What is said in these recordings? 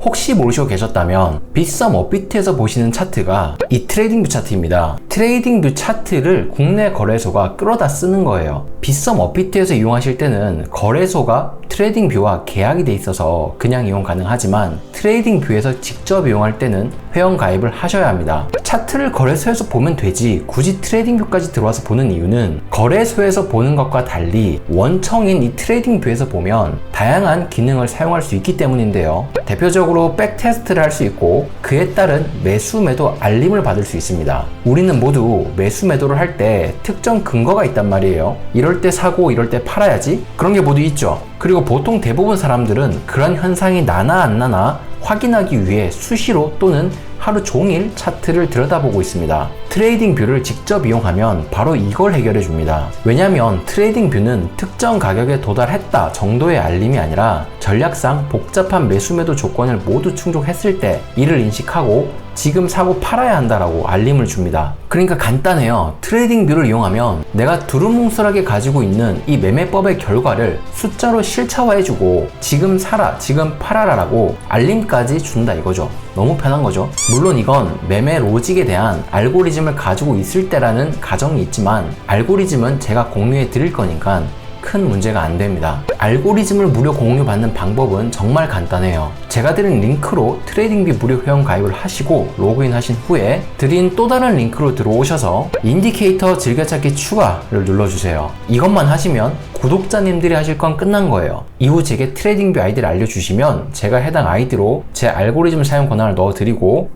혹시 모르시고 계셨다면 빗썸 업비트에서 보시는 차트가 이 트레이딩뷰 차트입니다. 트레이딩뷰 차트를 국내 거래소가 끌어다 쓰는 거예요. 빗썸 업비트에서 이용하실 때는 거래소가 트레이딩뷰와 계약이 돼 있어서 그냥 이용 가능하지만 트레이딩뷰에서 직접 이용할 때는 회원 가입을 하셔야 합니다. 차트를 거래소에서 보면 되지 굳이 트레이딩뷰까지 들어와서 보는 이유는 거래소에서 보는 것과 달리 원청인 이 트레이딩뷰에서 보면 다양한 기능을 사용할 수 있기 때문인데요. 대표적으로 백테스트를 할 수 있고 그에 따른 매수 매도 알림을 받을 수 있습니다. 우리는 모두 매수 매도를 할 때 특정 근거가 있단 말이에요. 이럴 때 사고 이럴 때 팔아야지 그런 게 모두 있죠. 그리고 보통 대부분 사람들은 그런 현상이 나나 안 나나 확인하기 위해 수시로 또는 하루 종일 차트를 들여다보고 있습니다. 트레이딩 뷰를 직접 이용하면 바로 이걸 해결해 줍니다. 왜냐면 트레이딩 뷰는 특정 가격에 도달했다 정도의 알림이 아니라 전략상 복잡한 매수 매도 조건을 모두 충족했을 때 이를 인식하고 지금 사고 팔아야 한다라고 알림을 줍니다. 그러니까 간단해요. 트레이딩 뷰를 이용하면 내가 두루뭉술하게 가지고 있는 이 매매법의 결과를 숫자로 실차화해주고 지금 사라, 지금 팔아라 라고 알림까지 준다 이거죠. 너무 편한 거죠. 물론 이건 매매 로직에 대한 알고리즘을 가지고 있을 때라는 가정이 있지만 알고리즘은 제가 공유해 드릴 거니까 큰 문제가 안 됩니다. 알고리즘을 무료 공유받는 방법은 정말 간단해요. 제가 드린 링크로 트레이딩뷰 무료 회원 가입을 하시고 로그인 하신 후에 드린 또 다른 링크로 들어오셔서 인디케이터 즐겨찾기 추가를 눌러주세요. 이것만 하시면 구독자님들이 하실 건 끝난 거예요. 이후 제게 트레이딩뷰 아이디를 알려주시면 제가 해당 아이디로 제 알고리즘 사용 권한을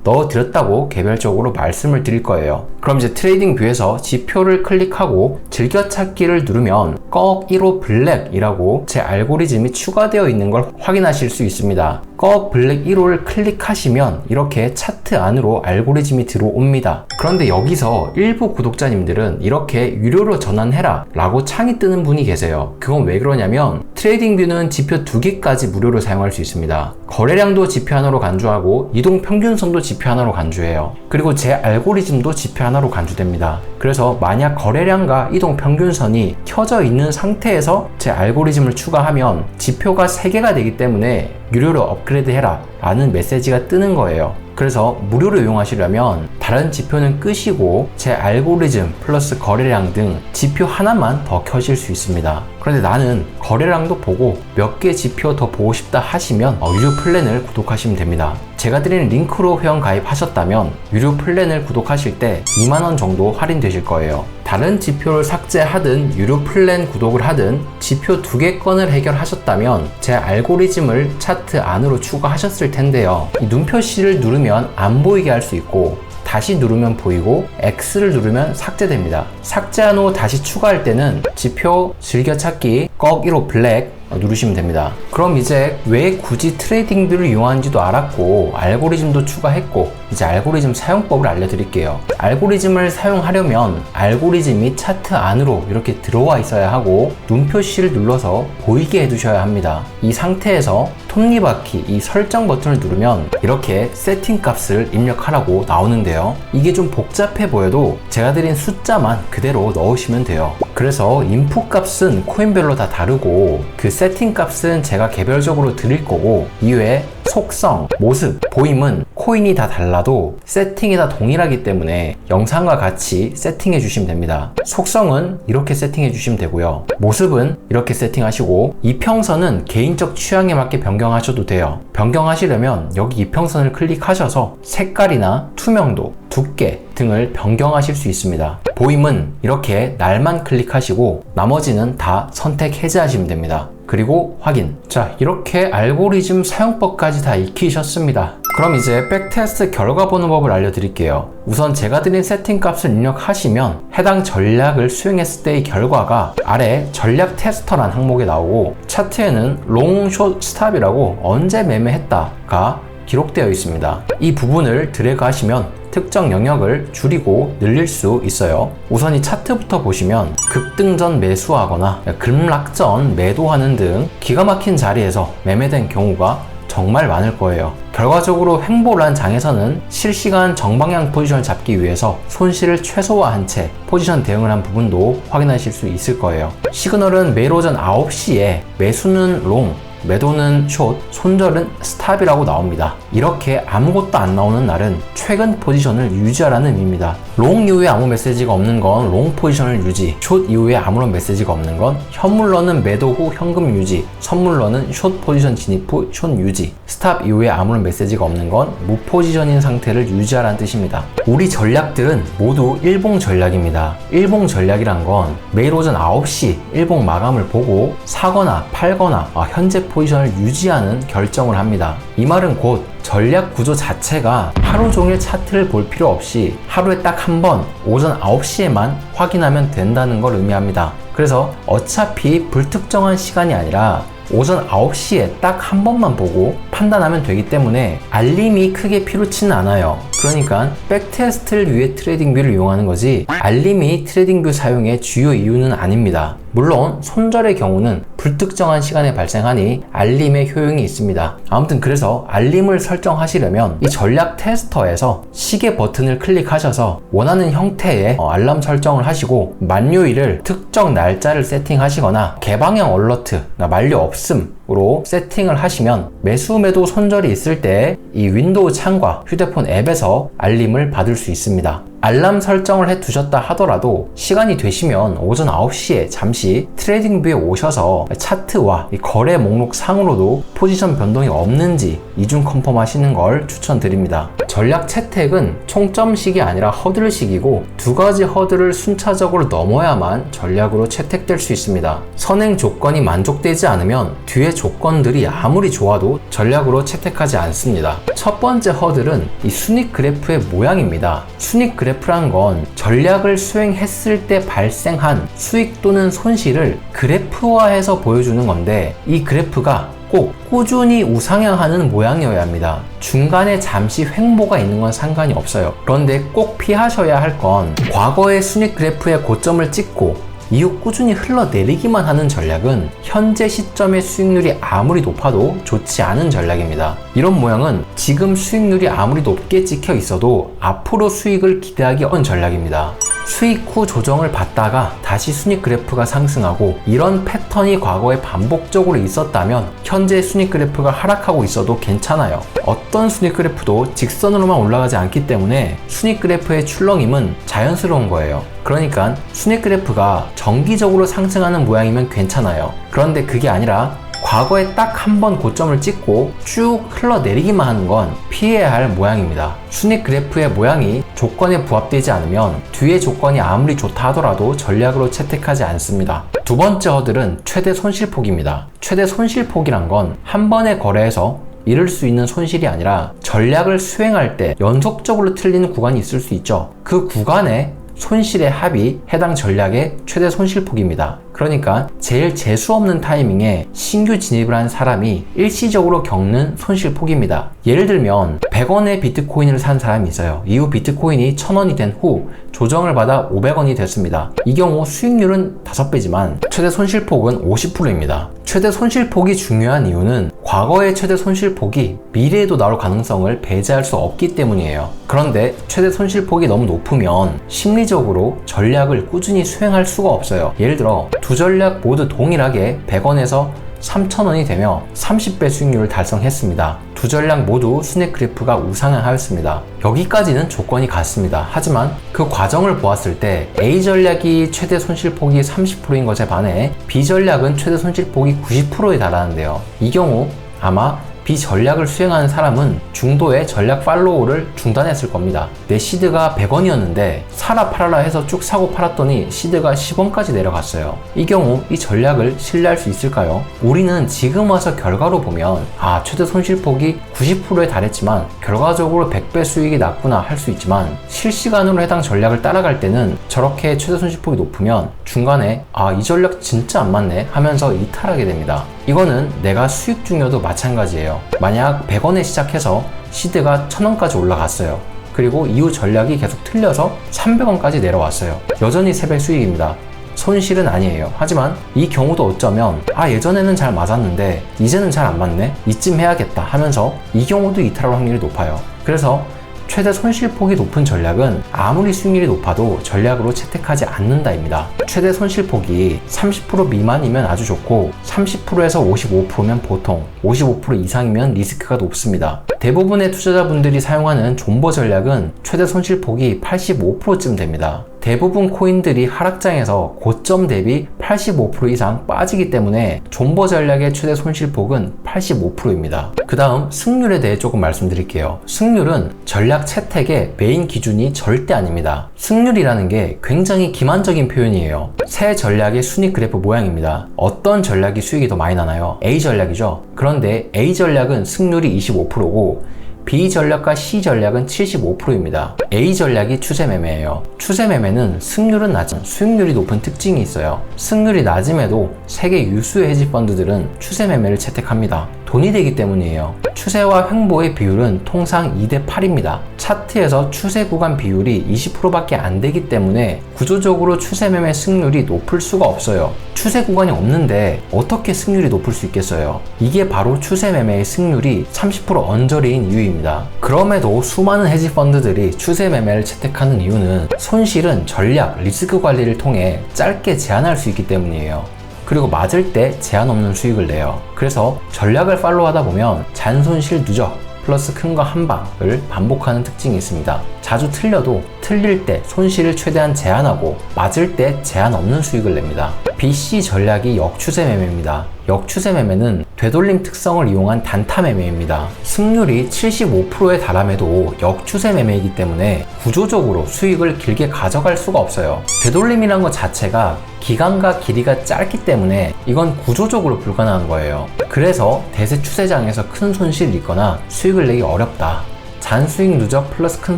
넣어드렸다고 개별적으로 말씀을 드릴 거예요. 그럼 이제 트레이딩뷰에서 지표를 클릭하고 즐겨찾기를 누르면 꺽 1호 블랙이라고 제 알고리즘이 추가되어 있는 걸 확인하실 수 있습니다. 꺽 블랙 1호를 클릭하시면 이렇게 차트 안으로 알고리즘이 들어옵니다. 그런데 여기서 일부 구독자님들은 이렇게 유료로 전환해라 라고 창이 뜨는 분이 계세요. 그건 왜 그러냐면 트레이딩뷰는 지표 2개까지 무료로 사용할 수 있습니다. 거래량도 지표 하나로 간주하고 이동평균선도 지표 하나로 간주해요. 그리고 제 알고리즘도 지표 하나로 간주됩니다. 그래서 만약 거래량과 이동평균선이 켜져 있는 상태에서 제 알고리즘을 추가하면 지표가 3개가 되기 때문에 유료로 업그레이드 해라 라는 메시지가 뜨는 거예요. 그래서 무료로 이용하시려면 다른 지표는 끄시고 제 알고리즘 플러스 거래량 등 지표 하나만 더 켜실 수 있습니다. 그런데 나는 거래량도 보고 몇 개 지표 더 보고 싶다 하시면 유료 플랜을 구독하시면 됩니다. 제가 드린 링크로 회원 가입하셨다면 유료 플랜을 구독하실 때 2만원 정도 할인되실 거예요. 다른 지표를 삭제하든 유료 플랜 구독을 하든 지표 2개 건을 해결하셨다면 제 알고리즘을 차트 안으로 추가하셨을 텐데요. 이 눈표시를 누르면 안 보이게 할 수 있고 다시 누르면 보이고 X를 누르면 삭제됩니다. 삭제한 후 다시 추가할 때는 지표 즐겨찾기 꺽 1호 블랙 누르시면 됩니다. 그럼 이제 왜 굳이 트레이딩뷰를 이용하는지도 알았고 알고리즘도 추가했고 이제 알고리즘 사용법을 알려드릴게요. 알고리즘을 사용하려면 알고리즘이 차트 안으로 이렇게 들어와 있어야 하고 눈표시를 눌러서 보이게 해두셔야 합니다. 이 상태에서 톱니바퀴 이 설정 버튼을 누르면 이렇게 세팅 값을 입력하라고 나오는데요. 이게 좀 복잡해 보여도 제가 드린 숫자만 그대로 넣으시면 돼요. 그래서 인풋 값은 코인별로 다 다르고 그 세팅 값은 제가 개별적으로 드릴 거고 이외에 속성, 모습, 보임은 코인이 다 달라도 세팅이 다 동일하기 때문에 영상과 같이 세팅해 주시면 됩니다. 속성은 이렇게 세팅해 주시면 되고요. 모습은 이렇게 세팅하시고 이평선은 개인적 취향에 맞게 변경하셔도 돼요. 변경하시려면 여기 이평선을 클릭하셔서 색깔이나 투명도, 두께 등을 변경하실 수 있습니다. 보임은 이렇게 날만 클릭하시고 나머지는 다 선택 해제하시면 됩니다. 그리고 확인. 자, 이렇게 알고리즘 사용법까지 다 익히셨습니다. 그럼 이제 백테스트 결과 보는 법을 알려드릴게요. 우선 제가 드린 세팅 값을 입력하시면 해당 전략을 수행했을 때의 결과가 아래 전략 테스터란 항목에 나오고 차트에는 롱, 숏, 스탑이라고 언제 매매했다가 기록되어 있습니다. 이 부분을 드래그 하시면 특정 영역을 줄이고 늘릴 수 있어요. 우선 이 차트부터 보시면 급등 전 매수하거나 급락 전 매도하는 등 기가 막힌 자리에서 매매된 경우가 정말 많을 거예요. 결과적으로 횡보를 한 장에서는 실시간 정방향 포지션을 잡기 위해서 손실을 최소화한 채 포지션 대응을 한 부분도 확인하실 수 있을 거예요. 시그널은 매일 오전 9시에 매수는 롱, 매도는 숏, 손절은 스탑이라고 나옵니다. 이렇게 아무것도 안 나오는 날은 최근 포지션을 유지하라는 의미입니다. 롱 이후에 아무 메시지가 없는 건 롱 포지션을 유지, 숏 이후에 아무런 메시지가 없는 건 현물러는 매도 후 현금 유지, 선물러는 숏 포지션 진입 후 숏 유지, 스탑 이후에 아무런 메시지가 없는 건 무포지션인 상태를 유지하라는 뜻입니다. 우리 전략들은 모두 일봉 전략입니다. 일봉 전략이란 건 매일 오전 9시 일봉 마감을 보고 사거나 팔거나 현재 포지션을 유지하는 결정을 합니다. 이 말은 곧 전략 구조 자체가 하루 종일 차트를 볼 필요 없이 하루에 딱 한 번 오전 9시에만 확인하면 된다는 걸 의미합니다. 그래서 어차피 불특정한 시간이 아니라 오전 9시에 딱 한 번만 보고 판단하면 되기 때문에 알림이 크게 필요치는 않아요. 그러니까 백테스트를 위해 트레이딩뷰를 이용하는 거지 알림이 트레이딩뷰 사용의 주요 이유는 아닙니다. 물론 손절의 경우는 불특정한 시간에 발생하니 알림의 효용이 있습니다. 아무튼 그래서 알림을 설정하시려면 이 전략 테스터에서 시계 버튼을 클릭하셔서 원하는 형태의 알람 설정을 하시고 만료일을 특정 날짜를 세팅하시거나 개방형 얼러트, 만료 없음으로 세팅을 하시면 매수 매도 손절이 있을 때 이 윈도우 창과 휴대폰 앱에서 알림을 받을 수 있습니다. 알람 설정을 해 두셨다 하더라도 시간이 되시면 오전 9시에 잠시 트레이딩뷰에 오셔서 차트와 이 거래 목록 상으로도 포지션 변동이 없는지 이중 컨펌 하시는 걸 추천드립니다. 전략 채택은 총점식이 아니라 허들식이고 두 가지 허들을 순차적으로 넘어야만 전략으로 채택될 수 있습니다. 선행 조건이 만족되지 않으면 뒤에 조건들이 아무리 좋아도 전략으로 채택하지 않습니다. 첫 번째 허들은 이 순익 그래프의 모양입니다. 순익 그래프란 건 전략을 수행했을 때 발생한 수익 또는 손실을 그래프화해서 보여주는 건데 이 그래프가 꼭 꾸준히 우상향하는 모양이어야 합니다. 중간에 잠시 횡보가 있는 건 상관이 없어요. 그런데 꼭 피하셔야 할 건 과거의 순익 그래프의 고점을 찍고 이후 꾸준히 흘러내리기만 하는 전략은 현재 시점의 수익률이 아무리 높아도 좋지 않은 전략입니다. 이런 모양은 지금 수익률이 아무리 높게 찍혀 있어도 앞으로 수익을 기대하기 어려운 전략입니다. 수익 후 조정을 받다가 다시 순익 그래프가 상승하고 이런 패턴이 과거에 반복적으로 있었다면 현재 순익 그래프가 하락하고 있어도 괜찮아요. 어떤 순익 그래프도 직선으로만 올라가지 않기 때문에 순익 그래프의 출렁임은 자연스러운 거예요. 그러니까 순익 그래프가 정기적으로 상승하는 모양이면 괜찮아요. 그런데 그게 아니라 과거에 딱 한 번 고점을 찍고 쭉 흘러내리기만 하는 건 피해야 할 모양입니다. 순익 그래프의 모양이 조건에 부합되지 않으면 뒤의 조건이 아무리 좋다 하더라도 전략으로 채택하지 않습니다. 두 번째 허들은 최대 손실폭입니다. 최대 손실폭이란 건 한 번의 거래에서 잃을 수 있는 손실이 아니라 전략을 수행할 때 연속적으로 틀리는 구간이 있을 수 있죠. 그 구간에 손실의 합이 해당 전략의 최대 손실폭입니다. 그러니까 제일 재수없는 타이밍에 신규 진입을 한 사람이 일시적으로 겪는 손실폭입니다. 예를 들면 100원의 비트코인을 산 사람이 있어요. 이후 비트코인이 1000원이 된 후 조정을 받아 500원이 됐습니다. 이 경우 수익률은 5배지만 최대 손실폭은 50%입니다. 최대 손실폭이 중요한 이유는 과거의 최대 손실폭이 미래에도 나올 가능성을 배제할 수 없기 때문이에요. 그런데 최대 손실폭이 너무 높으면 심리적으로 전략을 꾸준히 수행할 수가 없어요. 예를 들어 두 전략 모두 동일하게 100원에서 3,000원이 되며 30배 수익률을 달성했습니다. 두 전략 모두 순익 그래프가 우상향하였습니다. 여기까지는 조건이 같습니다. 하지만 그 과정을 보았을 때 A 전략이 최대 손실폭이 30%인 것에 반해 B 전략은 최대 손실폭이 90%에 달하는데요. 이 경우 아마 B 전략을 수행하는 사람은 중도의 전략 팔로우를 중단했을 겁니다. 내 시드가 100원이었는데 사라 팔아라 해서 쭉 사고 팔았더니 시드가 10원까지 내려갔어요. 이 경우 이 전략을 신뢰할 수 있을까요? 우리는 지금 와서 결과로 보면 최대 손실폭이 90%에 달했지만 결과적으로 100배 수익이 났구나 할 수 있지만 실시간으로 해당 전략을 따라갈 때는 저렇게 최대 손실폭이 높으면 중간에 이 전략 진짜 안 맞네 하면서 이탈하게 됩니다. 이거는 내가 수익 중여도 마찬가지예요. 만약 100원에 시작해서 시드가 1000원까지 올라갔어요. 그리고 이후 전략이 계속 틀려서 300원까지 내려왔어요. 여전히 3배 수익입니다. 손실은 아니에요. 하지만 이 경우도 어쩌면 예전에는 잘 맞았는데 이제는 잘 안 맞네? 이쯤 해야겠다 하면서 이 경우도 이탈할 확률이 높아요. 그래서 최대 손실폭이 높은 전략은 아무리 수익률이 높아도 전략으로 채택하지 않는다입니다. 최대 손실폭이 30% 미만이면 아주 좋고 30%에서 55%면 보통, 55% 이상이면 리스크가 높습니다. 대부분의 투자자분들이 사용하는 존버 전략은 최대 손실폭이 85%쯤 됩니다. 대부분 코인들이 하락장에서 고점 대비 85% 이상 빠지기 때문에 존버 전략의 최대 손실폭은 85%입니다. 그 다음 승률에 대해 조금 말씀드릴게요. 승률은 전략 채택의 메인 기준이 절대 아닙니다. 승률이라는 게 굉장히 기만적인 표현이에요. 새 전략의 순위 그래프 모양입니다. 어떤 전략이 수익이 더 많이 나나요? A 전략이죠. 그런데 A 전략은 승률이 25%고 B 전략과 C 전략은 75%입니다. A 전략이 추세 매매예요. 추세 매매는 승률은 낮은 수익률이 높은 특징이 있어요. 승률이 낮음에도 세계 유수의 헤지 펀드들은 추세 매매를 채택합니다. 돈이 되기 때문이에요. 추세와 횡보의 비율은 통상 2대8입니다. 차트에서 추세 구간 비율이 20%밖에 안 되기 때문에 구조적으로 추세 매매 승률이 높을 수가 없어요. 추세 구간이 없는데 어떻게 승률이 높을 수 있겠어요? 이게 바로 추세 매매의 승률이 30% 언저리인 이유입니다. 그럼에도 수많은 헤지 펀드들이 추세 매매를 채택하는 이유는 손실은 전략, 리스크 관리를 통해 짧게 제한할 수 있기 때문이에요. 그리고 맞을 때 제한 없는 수익을 내요. 그래서 전략을 팔로우하다 보면 잔손실 누적 플러스 큰 거 한 방을 반복하는 특징이 있습니다. 자주 틀려도 틀릴 때 손실을 최대한 제한하고 맞을 때 제한 없는 수익을 냅니다. BC 전략이 역추세 매매입니다. 역추세 매매는 되돌림 특성을 이용한 단타 매매입니다. 승률이 75%에 달함에도 역추세 매매이기 때문에 구조적으로 수익을 길게 가져갈 수가 없어요. 되돌림이란 것 자체가 기간과 길이가 짧기 때문에 이건 구조적으로 불가능한 거예요. 그래서 대세 추세장에서 큰 손실이 있거나 수익을 내기 어렵다. 잔수익 누적 플러스 큰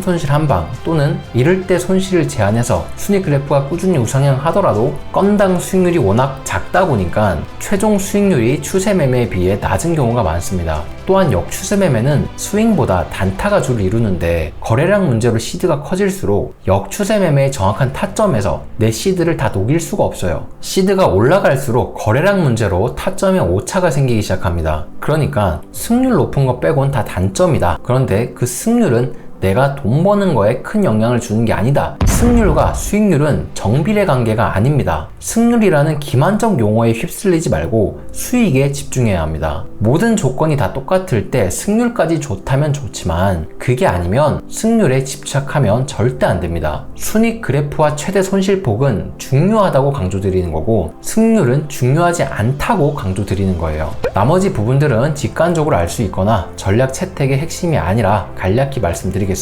손실 한방 또는 이럴 때 손실을 제한해서 순위 그래프가 꾸준히 우상향 하더라도 건당 수익률이 워낙 작다 보니까 최종 수익률이 추세 매매에 비해 낮은 경우가 많습니다. 또한 역추세 매매는 스윙보다 단타가 주를 이루는데 거래량 문제로 시드가 커질수록 역추세 매매의 정확한 타점에서 내 시드를 다 녹일 수가 없어요. 시드가 올라갈수록 거래량 문제로 타점에 오차가 생기기 시작합니다. 그러니까 승률 높은 거 빼곤 다 단점이다. 그런데 그 승률은 내가 돈 버는 거에 큰 영향을 주는 게 아니다. 승률과 수익률은 정비례 관계가 아닙니다. 승률이라는 기만적 용어에 휩쓸리지 말고 수익에 집중해야 합니다. 모든 조건이 다 똑같을 때 승률까지 좋다면 좋지만 그게 아니면 승률에 집착하면 절대 안 됩니다. 순익 그래프와 최대 손실폭은 중요하다고 강조드리는 거고 승률은 중요하지 않다고 강조드리는 거예요. 나머지 부분들은 직관적으로 알 수 있거나 전략 채택의 핵심이 아니라 간략히 말씀드리겠습니다.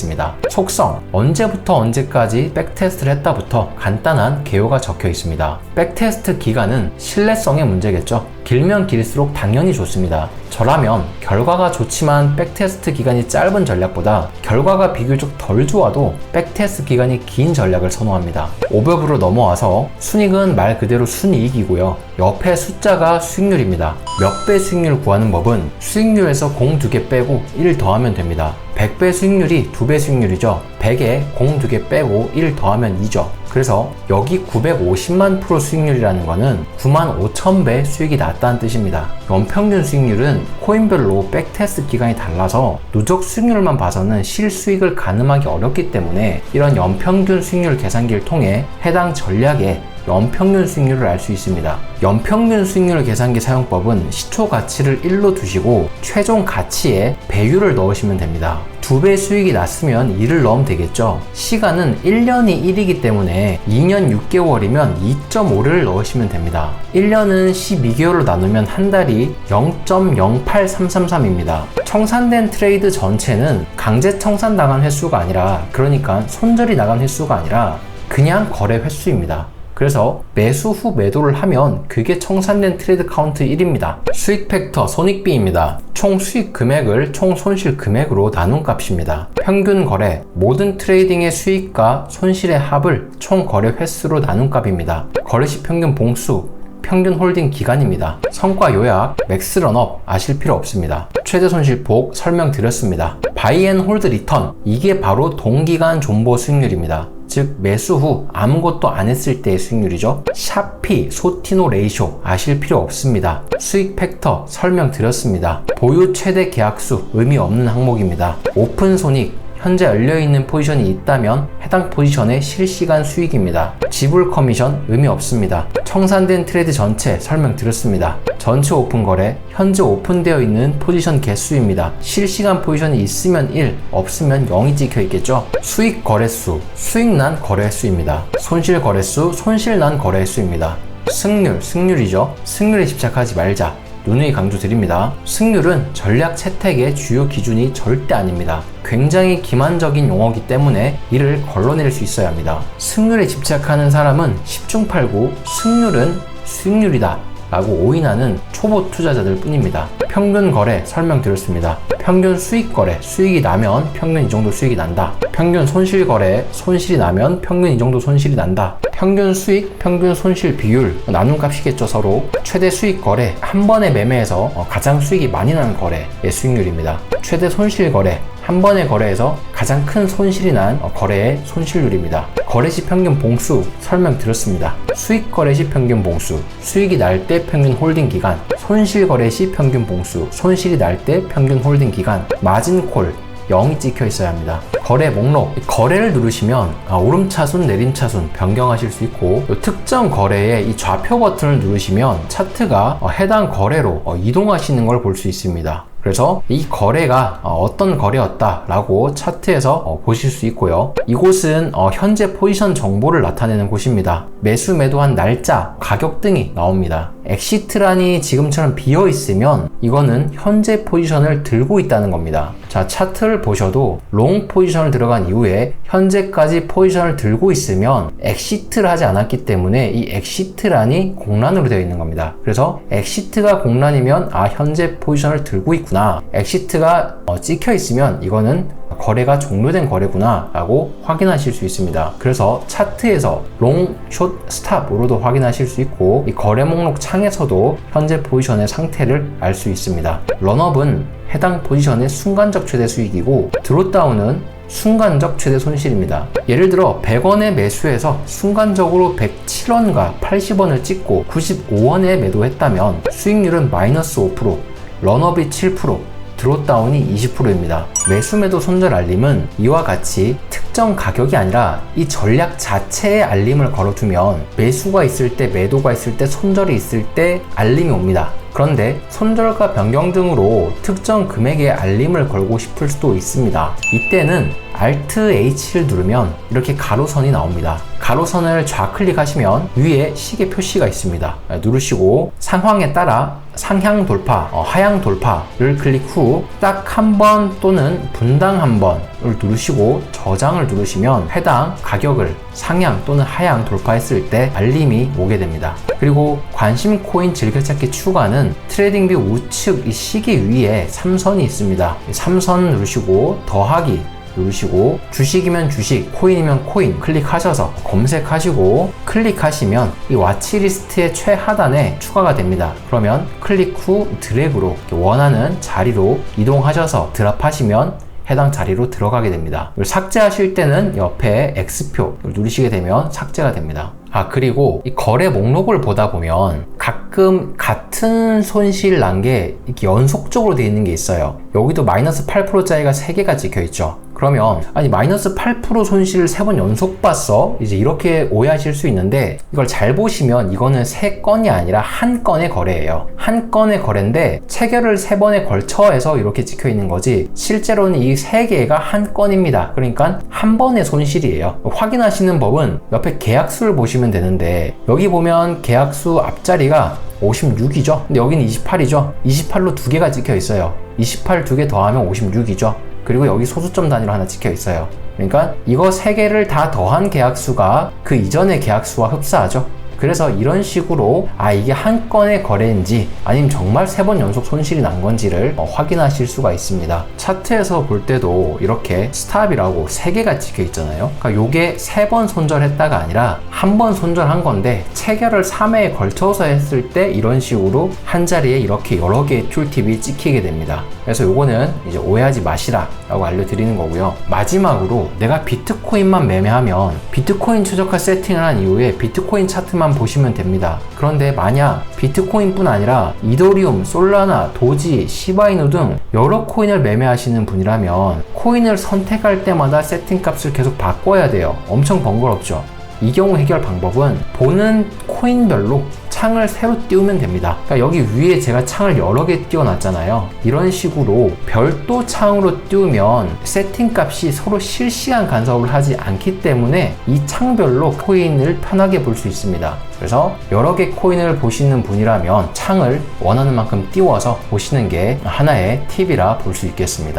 속성, 언제부터 언제까지 백테스트를 했다부터 간단한 개요가 적혀 있습니다. 백테스트 기간은 신뢰성의 문제겠죠. 길면 길수록 당연히 좋습니다. 저라면 결과가 좋지만 백테스트 기간이 짧은 전략보다 결과가 비교적 덜 좋아도 백테스트 기간이 긴 전략을 선호합니다. 오버뷰로 넘어와서 순익은 말 그대로 순이익이고요. 옆에 숫자가 수익률입니다. 몇 배 수익률 구하는 법은 수익률에서 공 2개 빼고 1 더하면 됩니다. 100배 수익률이 2배 수익률이죠. 100에 공 2개 빼고 1 더하면 2죠. 그래서 여기 950만 프로 수익률이라는 거는 95,000배 수익이 났다는 뜻입니다. 연평균 수익률은 코인별로 백테스트 기간이 달라서 누적 수익률만 봐서는 실수익을 가늠하기 어렵기 때문에 이런 연평균 수익률 계산기를 통해 해당 전략의 연평균 수익률을 알 수 있습니다. 연평균 수익률 계산기 사용법은 시초 가치를 1로 두시고 최종 가치에 배율을 넣으시면 됩니다. 2배 수익이 났으면 1을 넣으면 되겠죠. 시간은 1년이 1이기 때문에 2년 6개월이면 2.5를 넣으시면 됩니다. 1년은 12개월로 나누면 한 달이 0.08333입니다. 청산된 트레이드 전체는 강제 청산당한 횟수가 아니라, 그러니까 손절이 나간 횟수가 아니라 그냥 거래 횟수입니다. 그래서 매수 후 매도를 하면 그게 청산된 트레이드 카운트 1입니다. 수익 팩터 손익비입니다. 총 수익 금액을 총 손실 금액으로 나눈 값입니다. 평균 거래, 모든 트레이딩의 수익과 손실의 합을 총 거래 횟수로 나눈 값입니다. 거래시 평균 봉수, 평균 홀딩 기간입니다. 성과 요약, 맥스 런업 아실 필요 없습니다. 최대 손실폭 설명드렸습니다. 바이 앤 홀드 리턴, 이게 바로 동기간 존버 수익률입니다. 즉 매수 후 아무것도 안 했을 때의 수익률이죠. 샤피, 소티노 레이쇼 아실 필요 없습니다. 수익 팩터 설명드렸습니다. 보유 최대 계약수 의미 없는 항목입니다. 오픈 손익, 현재 열려있는 포지션이 있다면 해당 포지션의 실시간 수익입니다. 지불 커미션 의미 없습니다. 청산된 트레이드 전체 설명드렸습니다. 전체 오픈 거래, 현재 오픈되어 있는 포지션 개수입니다. 실시간 포지션이 있으면 1, 없으면 0이 찍혀 있겠죠. 수익 거래수, 수익 난 거래수입니다. 손실 거래수, 손실 난 거래수입니다. 승률, 승률이죠. 승률에 집착하지 말자. 누누이 강조드립니다. 승률은 전략 채택의 주요 기준이 절대 아닙니다. 굉장히 기만적인 용어이기 때문에 이를 걸러낼 수 있어야 합니다. 승률에 집착하는 사람은 10중 8구 승률은 수익률이다 라고 오인하는 초보 투자자들 뿐입니다. 평균 거래 설명드렸습니다. 평균 수익 거래, 수익이 나면 평균 이 정도 수익이 난다. 평균 손실 거래, 손실이 나면 평균 이 정도 손실이 난다. 평균 수익, 평균 손실 비율, 나눈 값이겠죠 서로. 최대 수익 거래, 한 번에 매매해서 가장 수익이 많이 나는 거래의 수익률입니다. 최대 손실 거래, 한 번의 거래에서 가장 큰 손실이 난 거래의 손실률입니다. 거래 시 평균 봉수 설명드렸습니다. 수익 거래 시 평균 봉수, 수익이 날 때 평균 홀딩 기간, 손실 거래 시 평균 봉수, 손실이 날 때 평균 홀딩 기간, 마진콜 0이 찍혀 있어야 합니다. 거래 목록, 거래를 누르시면 오름차순, 내림차순 변경하실 수 있고, 특정 거래의 이 좌표 버튼을 누르시면 차트가 해당 거래로 이동하시는 걸 볼 수 있습니다. 그래서 이 거래가 어떤 거래였다 라고 차트에서 보실 수 있고요. 이곳은 현재 포지션 정보를 나타내는 곳입니다. 매수 매도한 날짜, 가격 등이 나옵니다. 엑시트란이 지금처럼 비어 있으면 이거는 현재 포지션을 들고 있다는 겁니다. 자, 차트를 보셔도 롱 포지션을 들어간 이후에 현재까지 포지션을 들고 있으면 엑시트를 하지 않았기 때문에 이 엑시트란이 공란으로 되어 있는 겁니다. 그래서 엑시트가 공란이면 현재 포지션을 들고 있구나, 엑시트가 찍혀 있으면 이거는 거래가 종료된 거래구나 라고 확인하실 수 있습니다. 그래서 차트에서 롱, 숏, 스탑으로도 확인하실 수 있고, 이 거래 목록 창에서도 현재 포지션의 상태를 알 수 있습니다. 런업은 해당 포지션의 순간적 최대 수익이고, 드롭다운은 순간적 최대 손실입니다. 예를 들어 100원에 매수해서 순간적으로 107원과 80원을 찍고 95원에 매도했다면 수익률은 마이너스 5%, 런업이 7%, 드롭다운이 20%입니다. 매수 매도 손절 알림은 이와 같이 특정 가격이 아니라 이 전략 자체에 알림을 걸어두면 매수가 있을 때, 매도가 있을 때, 손절이 있을 때 알림이 옵니다. 그런데 손절가 변경 등으로 특정 금액의 알림을 걸고 싶을 수도 있습니다. 이때는 Alt H를 누르면 이렇게 가로선이 나옵니다. 가로선을 좌클릭하시면 위에 시계 표시가 있습니다. 누르시고 상황에 따라 상향 돌파, 하향 돌파를 클릭 후 딱 한 번 또는 분당 한 번을 누르시고 저장을 누르시면 해당 가격을 상향 또는 하향 돌파했을 때 알림이 오게 됩니다. 그리고 관심 코인 즐겨찾기 추가는 트레이딩뷰 우측 이 시계 위에 3선이 있습니다. 3선 누르시고 더하기 누르시고 주식이면 주식, 코인이면 코인 클릭하셔서 검색하시고 클릭하시면 이 와치리스트의 최하단에 추가가 됩니다. 그러면 클릭 후 드래그로 원하는 자리로 이동하셔서 드랍하시면 해당 자리로 들어가게 됩니다. 삭제하실 때는 옆에 X표를 누르시게 되면 삭제가 됩니다. 그리고 이 거래 목록을 보다 보면 가끔 같은 손실 난 게 이렇게 연속적으로 되어 있는 게 있어요. 여기도 마이너스 8%짜리가 3개가 찍혀 있죠. 그러면 아니 마이너스 8% 손실을 3번 연속 봤어? 이제 이렇게 오해하실 수 있는데, 이걸 잘 보시면 이거는 3건이 아니라 한 건의 거래예요. 한 건의 거래인데 체결을 3번에 걸쳐 해서 이렇게 찍혀 있는 거지, 실제로는 이 3개가 한 건입니다. 그러니까 한 번의 손실이에요. 확인하시는 법은 옆에 계약수를 보시면 되는데, 여기 보면 계약수 앞자리가 56이죠. 근데 여기는 28이죠. 28로 2개가 찍혀 있어요. 28 2개 더하면 56이죠. 그리고 여기 소수점 단위로 하나 찍혀 있어요. 그러니까 이거 3개를 다 더한 계약수가 그 이전의 계약수와 흡사하죠. 그래서 이런 식으로 이게 한 건의 거래인지 아니면 정말 3번 연속 손실이 난 건지를 확인하실 수가 있습니다. 차트에서 볼 때도 이렇게 스탑이라고 3개가 찍혀 있잖아요. 그러니까 요게 3번 손절했다가 아니라 한 번 손절한 건데 체결을 3회에 걸쳐서 했을 때 이런 식으로 한 자리에 이렇게 여러 개의 툴팁이 찍히게 됩니다. 그래서 요거는 이제 오해하지 마시라 라고 알려드리는 거고요. 마지막으로 내가 비트코인만 매매하면 비트코인 최저가 세팅을 한 이후에 비트코인 차트만 코인만 보시면 됩니다. 그런데 만약 비트코인뿐 아니라 이더리움, 솔라나, 도지, 시바이누 등 여러 코인을 매매하시는 분이라면 코인을 선택할 때마다 세팅값을 계속 바꿔야 돼요. 엄청 번거롭죠. 이 경우 해결 방법은 보는 코인별로 창을 새로 띄우면 됩니다. 그러니까 여기 위에 제가 창을 여러 개 띄워놨잖아요. 이런 식으로 별도 창으로 띄우면 세팅값이 서로 실시간 간섭을 하지 않기 때문에 이 창별로 코인을 편하게 볼 수 있습니다. 그래서 여러 개 코인을 보시는 분이라면 창을 원하는 만큼 띄워서 보시는 게 하나의 팁이라 볼 수 있겠습니다.